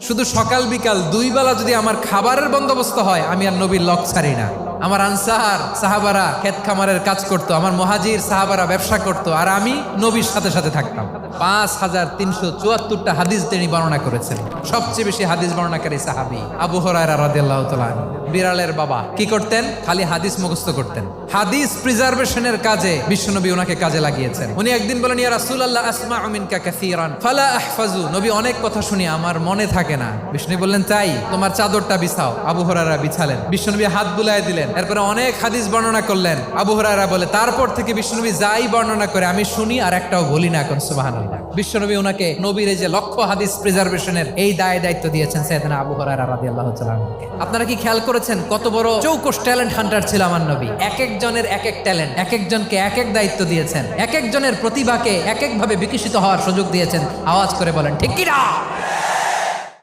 শুধু সকাল বিকাল দুই বেলা যদি আমার খাবারের বন্দোবস্ত হয়, আমি আর নবীর লক ছাড়ি না। আমার আনসার সাহাবারা ক্ষেত খামারের কাজ করতো, আমার মুহাজির সাহাবারা ব্যবসা করতো, আর আমি নবীর সাথে সাথে থাকতাম। 5374টা হাদিস তিনি বর্ণনা করেছেন। সবচেয়ে বেশি হাদিস বর্ণনাকারী সাহাবী আবু হুরায়রা রাদিয়াল্লাহু তাআলা। বিড়ালের বাবা কি করতেন? খালি হাদিস মুখস্থ করতেন। হাদিস প্রিজার্ভেশনের কাজে বিশ্বনবী ওনাকে কাজে লাগিয়েছেন। উনি একদিন বলেন, ইয়া রাসূলুল্লাহ আসমাউ মিনকা কাসীরান ফালা আহফাজু। নবী, অনেক কথা শুনি, আমার মনে থাকে না। বিষ্ণু বললেন, তাই তোমার চাদরটা বিছাও। আবু হুরায়রা বিছালেন। বিশ্বনবী হাত বুলায় দিলেন। এরপরে অনেক হাদিস বর্ণনা করলেন। আবু হুরায়রা বলে, তারপর থেকে বিশ্বনবী যাই বর্ণনা করে আমি শুনি আর একটাও বলি না। এখন সুবহানাল্লাহ। বিশ্বনবী ওনাকে নবীর এই যে লক্ষ্য হাদিস প্রিজার্ভেশনের এই দায়িত্ব দিয়েছেন সাইয়েদনা আবু হুরায়রা রাদিয়াল্লাহু তাআলা আনহুকে। আপনারা কি খেয়াল করেছেন কত বড় চৌকস ট্যালেন্ট হান্টার ছিল আমার নবী? এক একজনের এক এক ট্যালেন্ট, এক একজনকে এক এক দায়িত্ব দিয়েছেন, এক একজনের প্রতিভাকে এক একভাবে বিকশিত হওয়ার সুযোগ দিয়েছেন। আওয়াজ করে বলেন ঠিক কি না?